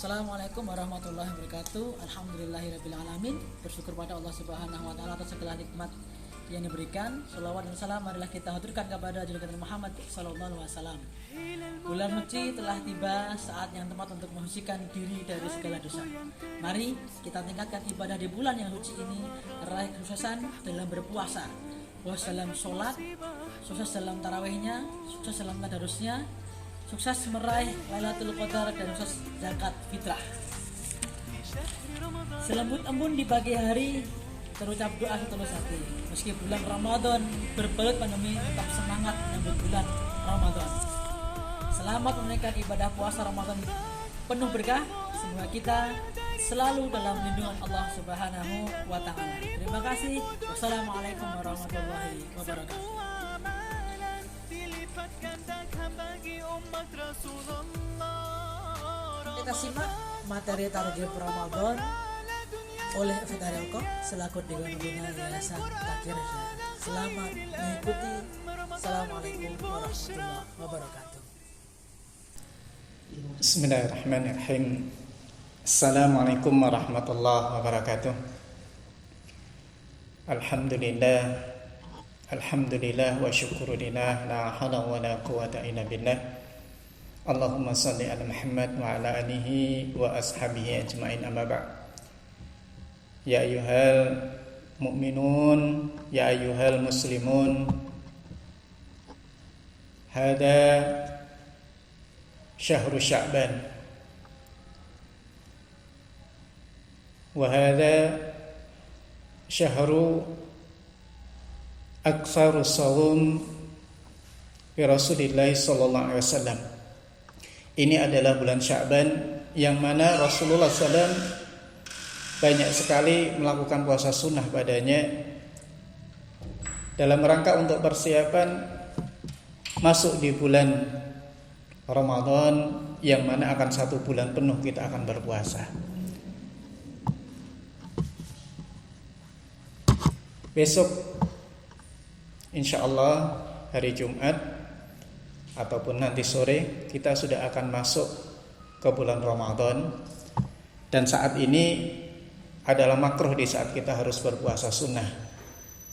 Assalamualaikum warahmatullahi wabarakatuh. Alhamdulillahirabbil alamin. Bersyukur pada Allah Subhanahu wa taala atas segala nikmat yang diberikan. Shalawat dan salam marilah kita haturkan kepada junjungan Muhammad sallallahu alaihi wasallam. Bulan suci telah tiba, saat yang tepat untuk mensucikan diri dari segala dosa. Mari kita tingkatkan ibadah di bulan yang suci ini, meraih kesuksesan dalam berpuasa, sukses dalam sholat, sukses dalam tarawihnya, sukses dalam tadarusnya, sukses meraih Lailatul Qadar dan sukses zakat fitrah. Selembut embun di pagi hari terucap doa setulus hati. Meski bulan Ramadan berbalut pandemi, tetap semangat menyambut bulan Ramadan. Selamat menunaikan ibadah puasa Ramadan penuh berkah. Semoga kita selalu dalam lindungan Allah Subhanahu wa taala. Terima kasih. Wassalamualaikum warahmatullahi wabarakatuh. Kita simak materi target Ramadan oleh Ustaz Arielko selaku Dewan Pembina Yayasan Takir. Selamat mengikuti. Assalamualaikum warahmatullahi wabarakatuh. Bismillahirrahmanirrahim. Assalamualaikum warahmatullahi wabarakatuh. Alhamdulillah wa syukurillah, la haula wa la quwata illa billah. Allahumma salli ala Muhammad wa ala alihi wa ashabihi ajma'in, amma ba'd. Ya ayyuhal mu'minun, ya ayyuhal muslimun, hada syahru Sya'ban wa hada syahru aktsaru shawm bi Rasulillah sallallahu alaihi wasallam. Ini adalah bulan Sya'ban yang mana Rasulullah SAW banyak sekali melakukan puasa sunnah padanya dalam rangka untuk persiapan masuk di bulan Ramadan yang mana akan 1 bulan penuh kita akan berpuasa. Besok insyaallah hari Jumat ataupun nanti sore kita sudah akan masuk ke bulan Ramadan, dan saat ini adalah makruh di saat kita harus berpuasa sunnah,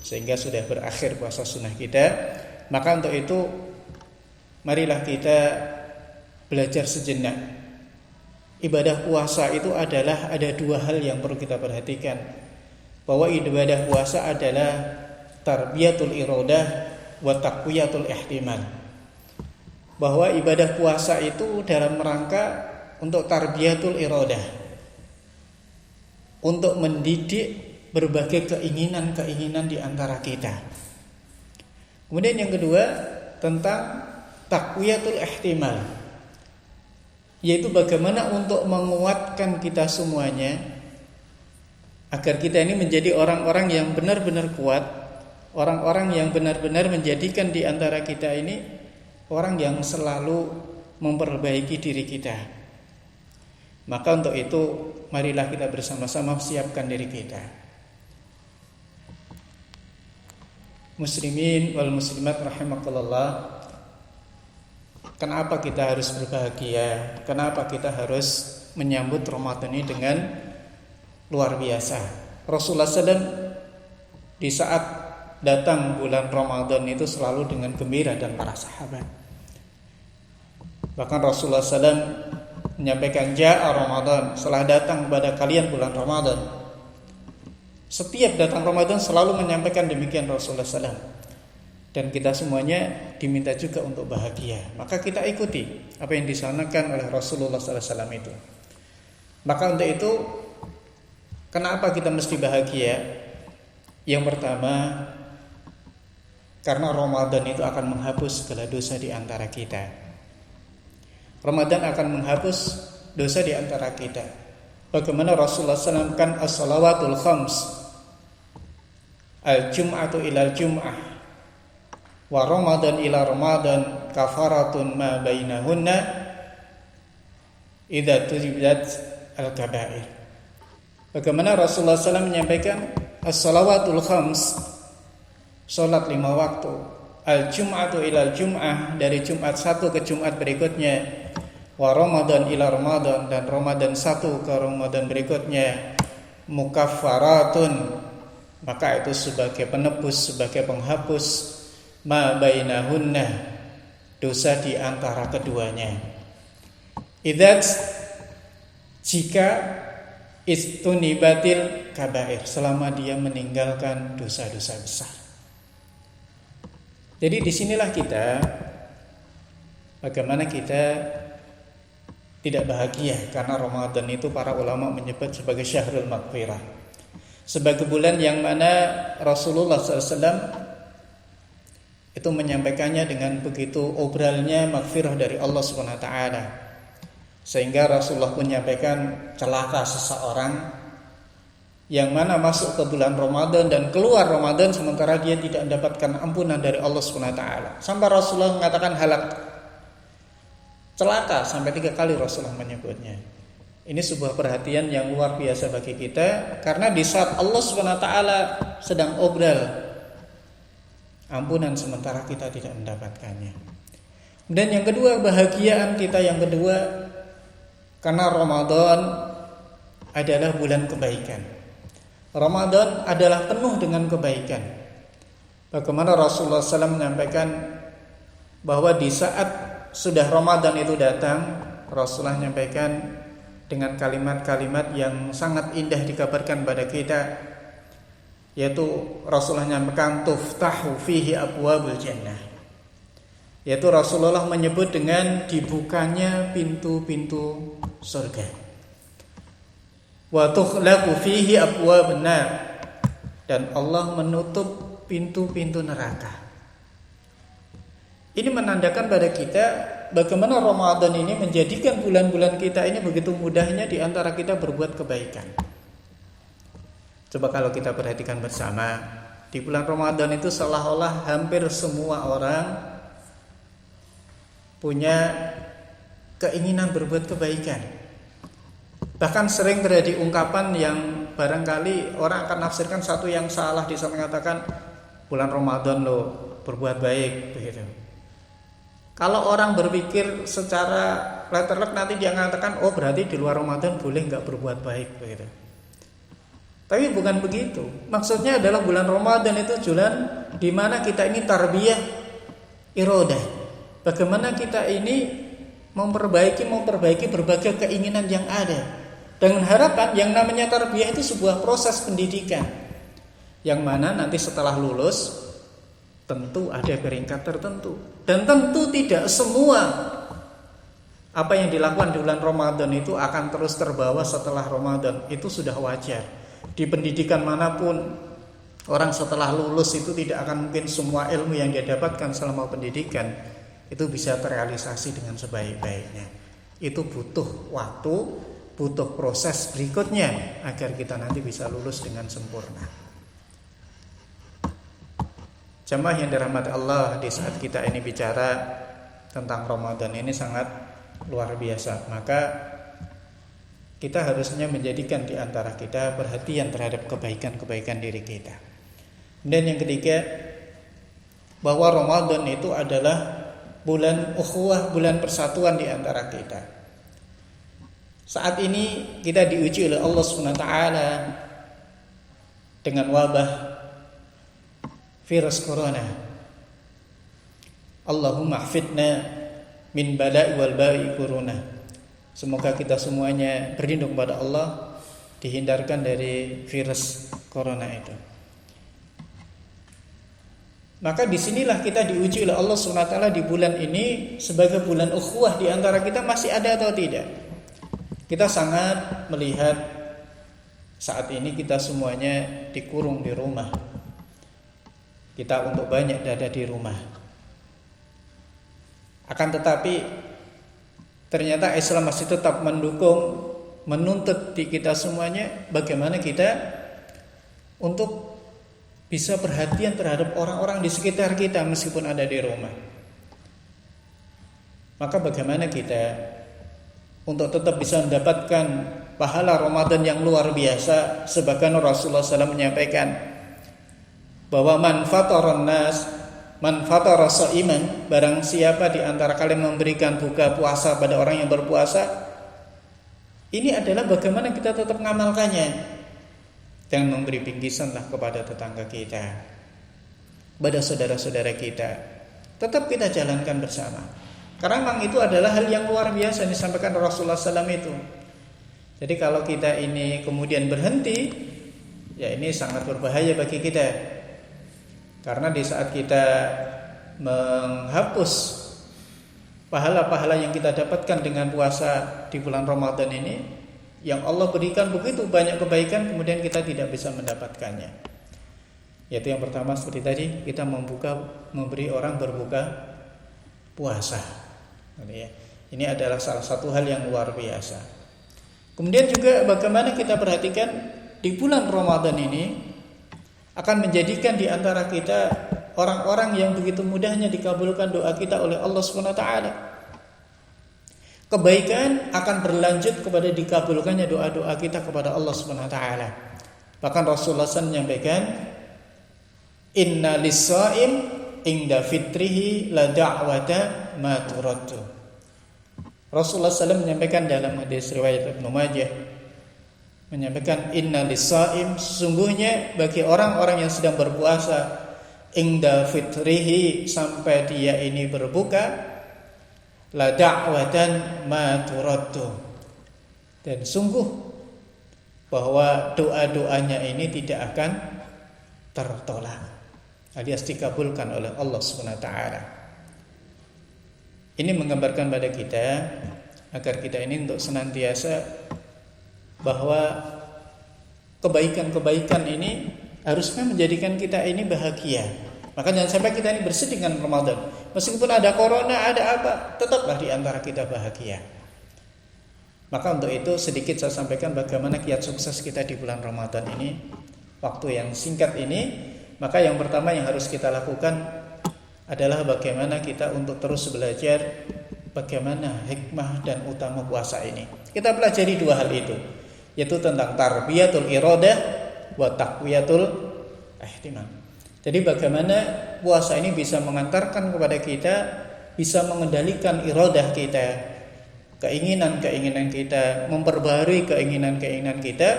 sehingga sudah berakhir puasa sunnah kita. Maka untuk itu marilah kita belajar sejenak. Ibadah puasa itu adalah ada 2 hal yang perlu kita perhatikan, bahwa ibadah puasa adalah tarbiyatul iradah wa taqwiyatul ihtimal. Bahwa ibadah puasa itu dalam rangka untuk tarbiyatul iradah, untuk mendidik berbagai keinginan-keinginan di antara kita. Kemudian yang kedua tentang taqwiyatul ihtimal, yaitu bagaimana untuk menguatkan kita semuanya agar kita ini menjadi orang-orang yang benar-benar kuat, orang-orang yang benar-benar menjadikan di antara kita ini orang yang selalu memperbaiki diri kita. Maka untuk itu marilah kita bersama-sama siapkan diri kita. Muslimin wal muslimat rahimakumullah. Kenapa kita harus berbahagia? Kenapa kita harus menyambut Ramadan ini dengan luar biasa? Rasulullah SAW di saat datang bulan Ramadan itu selalu dengan gembira dan para sahabat. Bahkan Rasulullah SAW menyampaikan ja'a Ramadan, setelah datang kepada kalian bulan Ramadan. Setiap datang Ramadan selalu menyampaikan demikian Rasulullah SAW. Dan kita semuanya diminta juga untuk bahagia. Maka kita ikuti apa yang disanarkan oleh Rasulullah SAW itu. Maka untuk itu, kenapa kita mesti bahagia? Yang pertama, karena Ramadan itu akan menghapus segala dosa di antara kita. Ramadan akan menghapus dosa di antara kita. Bagaimana Rasulullah SAW kan as-salawatul khams, al-jum'atu ilal jum'ah, wa Ramadan ila Ramadan kafaratun ma bainahunna idza tujibat al-kaba'ir. Bagaimana Rasulullah SAW menyampaikan as-salawatul khams, salat 5 waktu, al-jum'atu ilal jum'ah, dari Jumat satu ke Jumat berikutnya, wa Ramadan ila Ramadan, dan Ramadan satu ke Ramadan berikutnya, mukaffaratun, maka itu sebagai penebus, sebagai penghapus, ma bainahunna, dosa di antara keduanya. Idzat, jika istunibatil kabair, selama dia meninggalkan dosa-dosa besar. Jadi disinilah kita, bagaimana kita tidak bahagia, karena Ramadan itu para ulama menyebut sebagai syahrul maghfirah, sebagai bulan yang mana Rasulullah SAW itu menyampaikannya dengan begitu obralnya maghfirah dari Allah SWT, sehingga Rasulullah pun menyampaikan celaka seseorang yang mana masuk ke bulan Ramadan dan keluar Ramadan sementara dia tidak mendapatkan ampunan dari Allah SWT. Sampai Rasulullah mengatakan halak, celaka, sampai 3 kali Rasulullah menyebutnya. Ini sebuah perhatian yang luar biasa bagi kita, karena di saat Allah SWT sedang obral ampunan sementara kita tidak mendapatkannya. Dan yang kedua, bahagiaan kita yang kedua, karena Ramadan adalah bulan kebaikan. Ramadan adalah penuh dengan kebaikan. Bagaimana Rasulullah SAW menyampaikan bahwa di saat sudah Ramadan itu datang, Rasulullah menyampaikan dengan kalimat-kalimat yang sangat indah dikabarkan pada kita, yaitu Rasulullah menyampaikan tuftahu fihi abwabul jannah, yaitu Rasulullah menyebut dengan dibukanya pintu-pintu surga. Wa tukhlaqu fihi abwabun nar, dan Allah menutup pintu-pintu neraka. Ini menandakan pada kita bagaimana Ramadan ini menjadikan bulan-bulan kita ini begitu mudahnya di antara kita berbuat kebaikan. Coba kalau kita perhatikan bersama, di bulan Ramadan itu seolah-olah hampir semua orang punya keinginan berbuat kebaikan. Bahkan sering terjadi ungkapan yang barangkali orang akan nafsirkan satu yang salah, di sana mengatakan bulan Ramadan lo berbuat baik, begitu. Kalau orang berpikir secara letterlek nanti dia mengatakan, oh berarti di luar Ramadan boleh nggak berbuat baik, begitu. Tapi bukan begitu. Maksudnya adalah bulan Ramadan itu bulan di mana kita ini tarbiyah irodah. Bagaimana kita ini memperbaiki berbagai keinginan yang ada, dengan harapan yang namanya tarbiyah itu sebuah proses pendidikan, yang mana nanti setelah lulus tentu ada peringkat tertentu, dan tentu tidak semua apa yang dilakukan di bulan Ramadan itu akan terus terbawa setelah Ramadan. Itu sudah wajar. Di pendidikan manapun, orang setelah lulus itu tidak akan mungkin semua ilmu yang dia dapatkan selama pendidikan itu bisa terrealisasi dengan sebaik-baiknya. Itu butuh waktu, butuh proses berikutnya agar kita nanti bisa lulus dengan sempurna. Jamaah yang dirahmati Allah, di saat kita ini bicara tentang Ramadan ini sangat luar biasa, maka kita harusnya menjadikan di antara kita perhatian terhadap kebaikan-kebaikan diri kita. Dan yang ketiga, bahwa Ramadan itu adalah bulan ukhuwah, bulan persatuan di antara kita. Saat ini kita diuji oleh Allah SWT dengan wabah virus corona. Allahumma hafidna min bala'i wal ba'i corona. Semoga kita semuanya berlindung kepada Allah, dihindarkan dari virus corona itu. Maka disinilah kita diuji oleh Allah SWT di bulan ini sebagai bulan ukhuwah di antara kita masih ada atau tidak. Kita sangat melihat saat ini kita semuanya dikurung di rumah. Kita untuk banyak ada di rumah. Akan tetapi ternyata Islam masih tetap mendukung, menuntut di kita semuanya bagaimana kita untuk bisa perhatian terhadap orang-orang di sekitar kita meskipun ada di rumah. Maka bagaimana kita untuk tetap bisa mendapatkan pahala Ramadan yang luar biasa, sebagaimana Rasulullah SAW menyampaikan bahwa man fataran nas Man fatara sha'iman, barang siapa di antara kalian memberikan buka puasa pada orang yang berpuasa, ini adalah bagaimana kita tetap mengamalkannya. Jangan memberi bingkisanlah kepada tetangga kita, pada saudara-saudara kita. Tetap kita jalankan bersama. Karena memang itu adalah hal yang luar biasa yang disampaikan Rasulullah SAW itu. Jadi kalau kita ini kemudian berhenti, ya ini sangat berbahaya bagi kita. Karena di saat kita menghapus pahala-pahala yang kita dapatkan dengan puasa di bulan Ramadan ini, yang Allah berikan begitu banyak kebaikan, kemudian kita tidak bisa mendapatkannya. Yaitu yang pertama seperti tadi, kita memberi orang berbuka puasa. Ini adalah salah satu hal yang luar biasa. Kemudian juga bagaimana kita perhatikan di bulan Ramadan ini akan menjadikan di antara kita orang-orang yang begitu mudahnya dikabulkan doa kita oleh Allah Subhanahu wa taala. Kebaikan akan berlanjut kepada dikabulkannya doa-doa kita kepada Allah Subhanahu wa taala. Bahkan Rasulullah SAW menyampaikan, "Inna lis-shaim inda fitrihi la da'wata ma turaddu." Rasulullah SAW menyampaikan dalam hadis riwayat Ibnu Majah, menyampaikan, inna lis-shaim, sesungguhnya bagi orang-orang yang sedang berpuasa, inda fitrihi, sampai dia ini berbuka, la da'watan ma turaddu, dan sungguh bahwa doa-doanya ini tidak akan tertolak, alias dikabulkan oleh Allah Subhanahu wa taala. Ini menggambarkan pada kita agar kita ini untuk senantiasa bahwa kebaikan-kebaikan ini harusnya menjadikan kita ini bahagia. Maka jangan sampai kita ini bersedih dengan Ramadan. Meskipun ada corona, ada apa, tetaplah di antara kita bahagia. Maka untuk itu sedikit saya sampaikan bagaimana kiat sukses kita di bulan Ramadan ini. Waktu yang singkat ini, maka yang pertama yang harus kita lakukan adalah bagaimana kita untuk terus belajar bagaimana hikmah dan utama puasa ini. Kita pelajari dua hal itu, yaitu tentang tarbiyatul iradah wa taqwiyatul ihtimam. Jadi bagaimana puasa ini bisa mengantarkan kepada kita, bisa mengendalikan iradah kita, keinginan-keinginan kita, memperbarui keinginan-keinginan kita,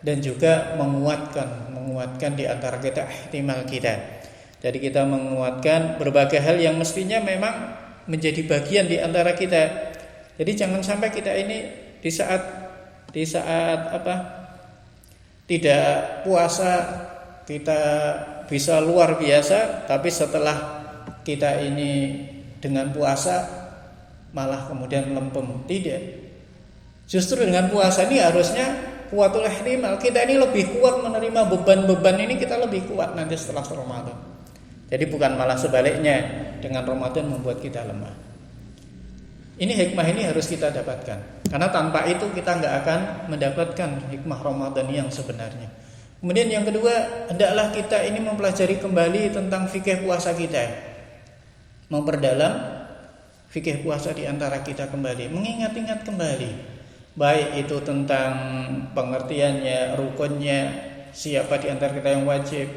dan juga menguatkan di antara kita ihtimal kita. Jadi kita menguatkan berbagai hal yang mestinya memang menjadi bagian di antara kita. Jadi jangan sampai kita ini di saat tidak puasa kita bisa luar biasa, tapi setelah kita ini dengan puasa malah kemudian lempem. Tidak. Justru dengan puasa ini harusnya kuatul ihtimal, kita ini lebih kuat menerima beban-beban ini, kita lebih kuat nanti setelah Ramadan. Jadi bukan malah sebaliknya, dengan Ramadan membuat kita lemah. Ini hikmah ini harus kita dapatkan, karena tanpa itu kita nggak akan mendapatkan hikmah Ramadan yang sebenarnya. Kemudian yang kedua, hendaklah kita ini mempelajari kembali tentang fikih puasa kita, memperdalam fikih puasa di antara kita kembali, mengingat-ingat kembali, baik itu tentang pengertiannya, rukunnya, siapa di antara kita yang wajib,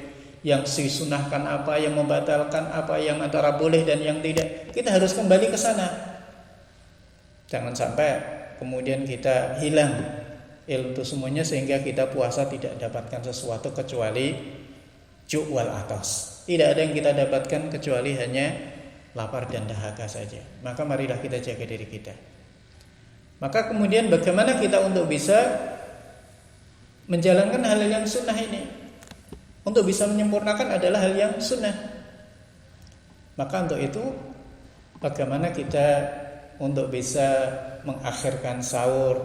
yang disunahkan apa, yang membatalkan apa, yang antara boleh dan yang tidak. Kita harus kembali ke sana. Jangan sampai kemudian kita hilang ilmu itu semuanya sehingga kita puasa tidak dapatkan sesuatu kecuali ju' wal atas. Tidak ada yang kita dapatkan kecuali hanya lapar dan dahaga saja. Maka marilah kita jaga diri kita. Maka kemudian bagaimana kita untuk bisa menjalankan hal yang sunnah ini? Untuk bisa menyempurnakan adalah hal yang sunnah. Maka untuk itu bagaimana kita untuk bisa mengakhirkan sahur,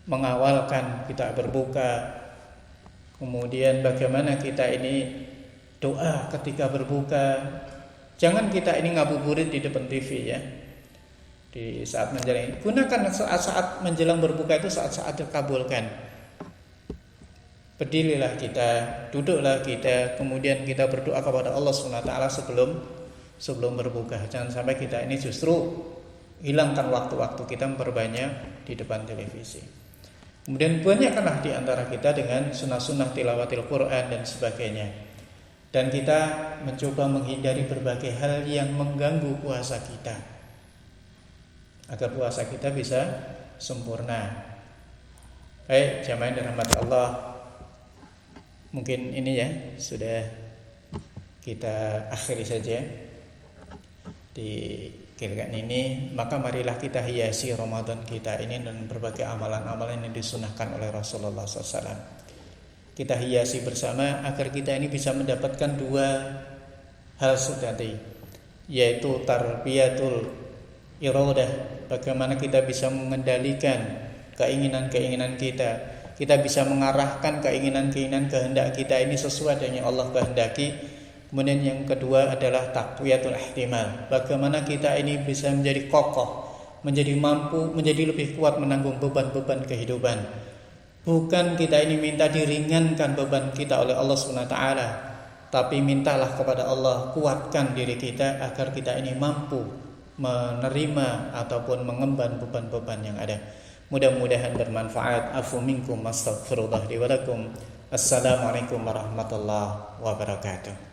mengawalkan kita berbuka, kemudian bagaimana kita ini doa ketika berbuka. Jangan kita ini ngabuburit di depan TV ya. Di saat menjelang, gunakan saat menjelang berbuka itu saat-saat dikabulkan. Berdirilah kita, duduklah kita, kemudian kita berdoa kepada Allah SWT sebelum berbuka. Jangan sampai kita ini justru hilangkan waktu-waktu kita memperbanyak di depan televisi. Kemudian banyakkanlah di antara kita dengan sunnah-sunnah tilawatil Quran dan sebagainya. dan kita mencoba menghindari berbagai hal yang mengganggu puasa kita agar puasa kita bisa sempurna. Baik, jamaah yang dirahmati Allah, mungkin ini ya sudah kita akhiri saja di kegiatan ini. Maka marilah kita hiasi Ramadan kita ini dengan berbagai amalan-amalan yang disunahkan oleh Rasulullah SAW. Kita hiasi bersama agar kita ini bisa mendapatkan dua hal tadi, yaitu tarbiyatul iradah, bagaimana kita bisa mengendalikan keinginan-keinginan kita. Kita bisa mengarahkan keinginan-keinginan kehendak kita ini sesuai dengan Allah kehendaki. Kemudian yang kedua adalah taqwiyatul ihtimal, bagaimana kita ini bisa menjadi kokoh, menjadi mampu, menjadi lebih kuat menanggung beban-beban kehidupan. Bukan kita ini minta diringankan beban kita oleh Allah SWT, tapi mintalah kepada Allah kuatkan diri kita agar kita ini mampu menerima ataupun mengemban beban-beban yang ada. Mudah-mudahan bermanfaat. Afu minkum astaghfirullah li wa lakum. Assalamualaikum warahmatullahi wabarakatuh.